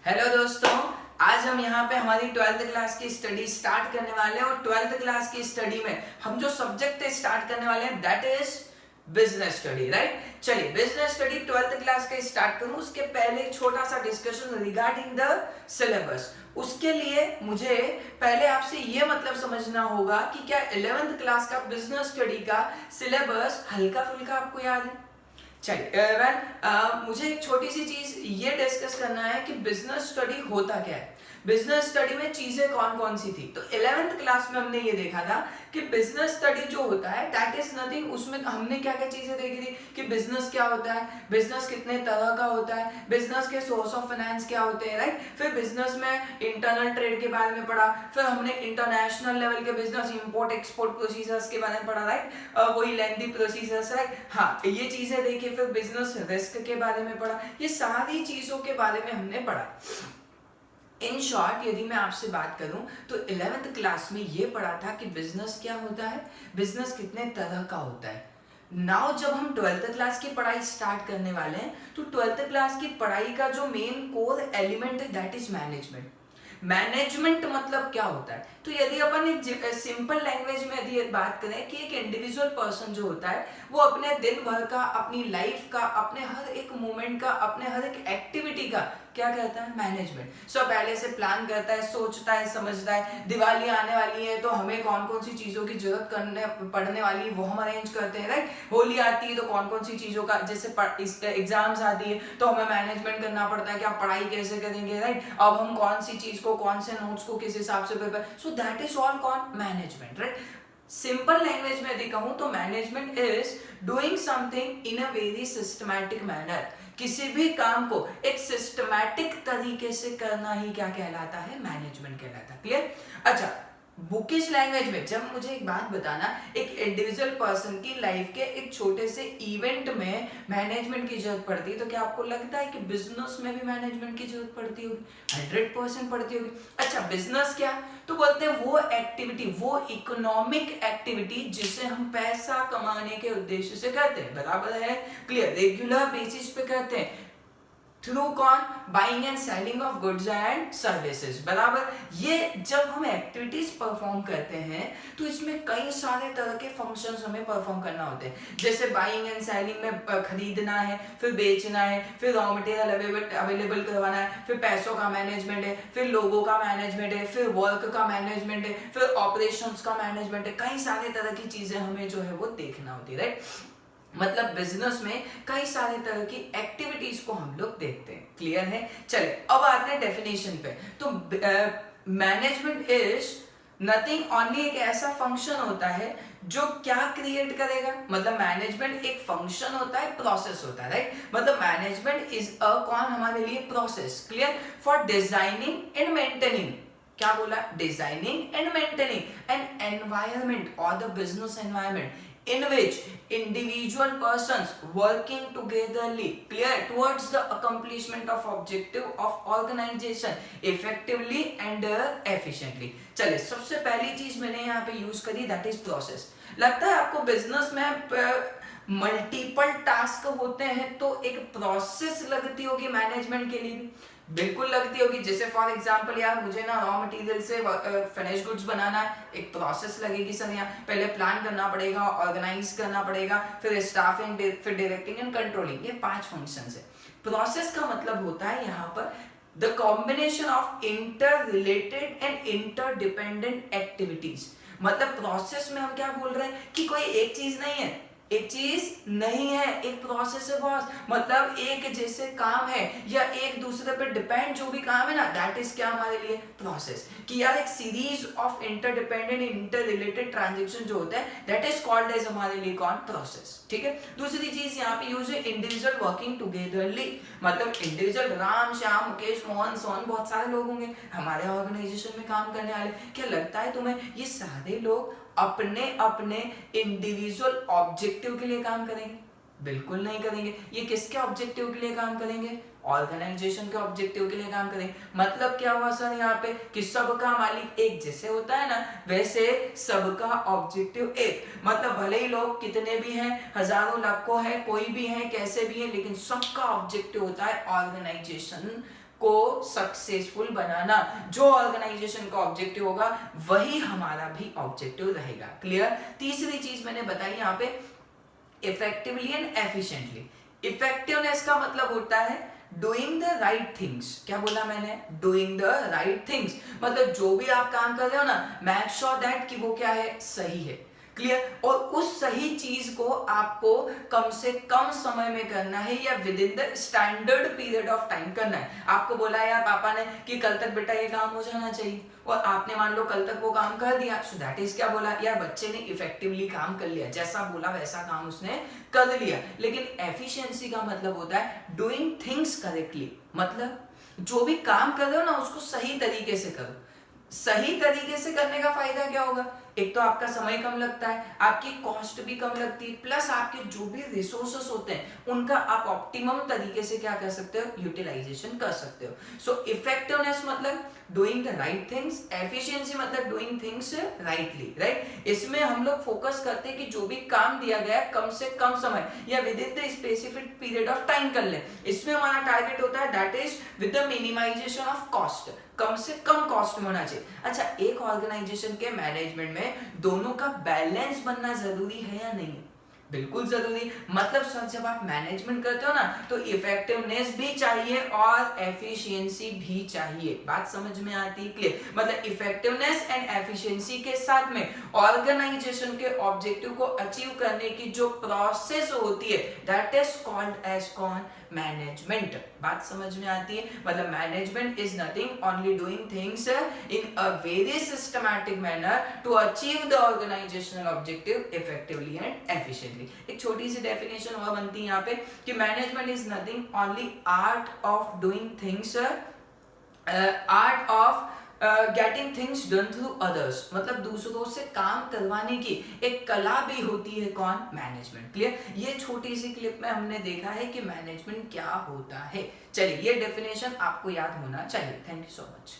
Hello दोस्तों, आज हम यहाँ पे हमारी 12th क्लास की स्टडी स्टार्ट करने वाले हैं और 12th क्लास की स्टडी में हम जो सब्जेक्ट स्टार्ट करने वाले हैं that is business study, right. चलिए बिजनेस स्टडी 12th क्लास का स्टार्ट करूं उसके पहले एक छोटा सा डिस्कशन रिगार्डिंग द सिलेबस। उसके लिए मुझे पहले आपसे ये मतलब समझना होगा कि क्या 11th क्लास का बिजनेस स्टडी का सिलेबस हल्का फुल्का आपको याद है। चलिए मुझे एक छोटी सी चीज ये डिस्कस करना है कि बिजनेस स्टडी होता क्या है, बिजनेस स्टडी में चीजें कौन कौन सी थी। तो 11th क्लास में हमने ये देखा था कि बिजनेस स्टडी जो होता है दैट इज नथिंग, उसमें हमने क्या क्या चीजें देखी थी कि बिजनेस क्या होता है, बिजनेस कितने तरह का होता है, बिजनेस के सोर्स ऑफ फाइनेंस क्या होते हैं, राइट। फिर बिजनेस में इंटरनल ट्रेड के बारे में पढ़ा, फिर हमने इंटरनेशनल लेवल के बिजनेस इंपोर्ट एक्सपोर्ट प्रोसीजर्स के बारे में पढ़ा, राइट, वही लेंथी प्रोसीजर्स, राइट। हाँ, ये चीजें देखी। फिर बिजनेस रिस्क के बारे में पढ़ा, ये सारी चीजों के बारे में हमने पढ़ा। इन शॉर्ट यदि मैं आपसे बात करूं तो 11th क्लास में ये पढ़ा था कि बिजनेस क्या होता है, बिजनेस कितने तरह का होता है। नाउ जब हम 12th क्लास की पढ़ाई स्टार्ट करने वाले हैं तो 12th क्लास की पढ़ाई का जो मेन कोर एलिमेंट है दैट इज मैनेजमेंट। मैनेजमेंट मतलब क्या होता है, तो यदि अपन एक सिंपल लैंग्वेज में यदि बात करें कि एक इंडिविजुअल पर्सन जो होता है वो अपने दिन भर का, अपनी लाइफ का, अपने हर एक मोमेंट का, अपने हर एक एक्टिविटी का क्या कहता है, मैनेजमेंट। सो पहले से प्लान करता है, सोचता है, समझता है। दिवाली आने वाली है तो हमें कौन कौन सी चीजों की जरूरत करने पड़ने वाली है वो हम अरेंज करते हैं, राइट। होली आती है तो कौन कौन सी चीजों का, जैसे एग्जाम्स आती है तो हमें मैनेजमेंट करना पड़ता है कि आप पढ़ाई कैसे करेंगे, राइट। अब हम कौन सी चीज को, कौन से नोट्स को किस हिसाब से prepare, so that is all called management, right. Simple language में यदि कहूं तो management is doing something in a very systematic manner. किसी भी काम को एक सिस्टमैटिक तरीके से करना ही क्या कहलाता है, मैनेजमेंट कहलाता है। क्लियर। अच्छा, बुकिश लैंग्वेज में जब मुझे एक बात बताना, एक इंडिविजुअल पर्सन की लाइफ के एक छोटे से इवेंट में मैनेजमेंट की जरूरत पड़ती है, तो क्या आपको लगता है कि बिजनेस में भी मैनेजमेंट की जरूरत पड़ती होगी? 100% पड़ती होगी। अच्छा, बिजनेस क्या, तो बोलते हैं वो एक्टिविटी, वो इकोनॉमिक एक्टिविटी जिसे हम पैसा कमाने के उद्देश्य से करते हैं, बराबर है। क्लियर। रेगुलर बेसिस पे करते हैं थ्रू कौन, buying and selling of goods and services, बराबर। ये जब हम एक्टिविटीज परफॉर्म करते हैं तो इसमें कई सारे तरह के फंक्शंस हमें परफॉर्म करना होते हैं। जैसे बाइंग एंड सेलिंग में खरीदना है, फिर बेचना है, फिर रॉ मटेरियल अवेलेबल करवाना है, फिर पैसों का मैनेजमेंट है, फिर लोगों का मैनेजमेंट है, फिर वर्क का मैनेजमेंट है, फिर ऑपरेशंस का मैनेजमेंट है। कई सारे तरह की चीजें हमें जो है वो देखना होती है, राइट। मतलब बिजनेस में कई सारे तरह की एक्टिविटीज को हम लोग देखते हैं। क्लियर है। चलिए अब आते हैं डेफिनेशन पे। तो मैनेजमेंट इज नथिंग, ओनली एक ऐसा फंक्शन होता है जो क्या क्रिएट करेगा, मतलब मैनेजमेंट एक फंक्शन होता है, प्रोसेस होता है, राइट। मतलब मैनेजमेंट इज अ कौन हमारे लिए, process. Clear. For designing and maintaining, क्या बोला, designing and maintaining an environment और the business environment in which individual persons working togetherly, clear, towards the accomplishment of objective of organization effectively and efficiently। चलिए सबसे पहली चीज मैंने यहाँ पे यूज करी दैट इज प्रोसेस। लगता है आपको बिजनेस में मल्टीपल टास्क होते हैं तो एक प्रोसेस लगती होगी मैनेजमेंट के लिए भी, बिल्कुल लगती होगी। जैसे फॉर एग्जांपल यार मुझे ना रॉ मटेरियल से फिनिश गुड्स बनाना है, एक प्रोसेस लगेगी सर। यहाँ पहले प्लान करना पड़ेगा, ऑर्गेनाइज करना पड़ेगा, फिर स्टाफिंग, फिर डायरेक्टिंग एंड कंट्रोलिंग, ये 5 फंक्शंस है। प्रोसेस का मतलब होता है यहाँ पर the combination of inter related and interdependent activities. मतलब प्रोसेस में हम क्या बोल रहे हैं कि कोई एक चीज नहीं है, एक चीज नहीं है, एक प्रोसेस है बॉस। मतलब एक जैसे काम है या एक दूसरे पे डिपेंड जो भी काम है ना, दैट इज क्या हमारे लिए, प्रोसेस। कि यार एक series of interdependent inter related transaction जो होता है दैट इज कॉल्ड एज हमारे लिए कौन, प्रोसेस। ठीक है। दूसरी चीज यहाँ पे यूज है इंडिविजुअल वर्किंग टुगेदरली। मतलब इंडिविजुअल राम, श्याम, मुकेश, मोहन, सोहन, बहुत सारे लोग होंगे हमारे ऑर्गेनाइजेशन में काम करने वाले। क्या लगता है तुम्हें ये सारे लोग अपने अपने इंडिविजुअल ऑब्जेक्टिव के लिए काम करेंगे? बिल्कुल नहीं करेंगे। ये किसके ऑब्जेक्टिव के लिए काम करेंगे, ऑर्गेनाइजेशन के ऑब्जेक्टिव के लिए काम करेंगे। मतलब क्या हुआ सर यहाँ पे कि सबका मालिक एक जैसे होता है ना, वैसे सबका ऑब्जेक्टिव एक। मतलब भले ही लोग कितने भी हैं, हजारों लाखों हैं, कोई भी है, कैसे भी है, लेकिन सबका ऑब्जेक्टिव होता है ऑर्गेनाइजेशन को सक्सेसफुल बनाना, जो ऑर्गेनाइजेशन का ऑब्जेक्टिव होगा वही हमारा भी ऑब्जेक्टिव रहेगा। क्लियर? तीसरी चीज मैंने बताई यहाँ पे इफेक्टिवली एंड एफिशिएंटली। इफेक्टिवनेस का मतलब होता है डूइंग द राइट थिंग्स। क्या बोला मैंने? डूइंग द राइट थिंग्स, मतलब जो भी आप काम कर रहे हो ना, मेक श्योर दैट कि वो क्या है, सही है। क्लियर? और उस सही चीज को आपको कम से कम समय में करना है या within the standard period of time करना है। आपको बोला यार पापा ने कि कल तक बेटा ये काम हो जाना चाहिए, और आपने मान लो कल तक वो काम कर दिया, सो दैट इज क्या बोला यार बच्चे ने इफेक्टिवली काम कर लिया, जैसा बोला वैसा काम उसने कर लिया। लेकिन एफिशिएंसी का मतलब होता है डूइंग थिंग्स करेक्टली, मतलब जो भी काम कर रहे हो ना उसको सही तरीके से करो। सही तरीके से करने का फायदा क्या होगा? एक तो आपका समय कम लगता है, आपकी कॉस्ट भी कम लगती है, प्लस आपके जो भी रिसोर्सेस होते हैं उनका आप ऑप्टिमम तरीके से क्या कर सकते हो, यूटिलाइजेशन कर सकते हो। सो इफेक्टिवनेस मतलब doing the right things, efficiency मतलब डूइंग थिंग्स राइटली, राइट? इसमें हम लोग फोकस करते हैं कि जो भी काम दिया गया है कम से कम समय या within the specific period of time कर ले। इसमें हमारा टारगेट होता है that is with the minimization of cost, कम से कम कॉस्ट में होना चाहिए। अच्छा, एक ऑर्गेनाइजेशन के मैनेजमेंट में दोनों का बैलेंस बनना जरूरी है या नहीं? बिल्कुल जरूरी। मतलब सर जब आप मैनेजमेंट करते हो ना तो इफेक्टिवनेस भी चाहिए और एफिशिएंसी भी चाहिए। बात समझ में आती है? क्लियर? मतलब इफेक्टिवनेस एंड एफिशिएंसी के साथ में ऑर्गेनाइजेशन के ऑब्जेक्टिव को अचीव करने की जो प्रोसेस होती है दैट इज कॉल्ड एज कौन, मैनेजमेंट। बात समझ में आती है? मतलब management is nothing only doing things in a very systematic manner to achieve the organizational objective effectively and efficiently. एक छोटी सी डेफिनेशन और बनती है यहाँ पे कि management is nothing only art of doing things, art of getting things done through others, मतलब दूसरों से काम करवाने की एक कला भी होती है कौन, मैनेजमेंट। क्लियर? ये छोटी सी क्लिप में हमने देखा है कि मैनेजमेंट क्या होता है। चलिए ये डेफिनेशन आपको याद होना चाहिए। Thank you so much.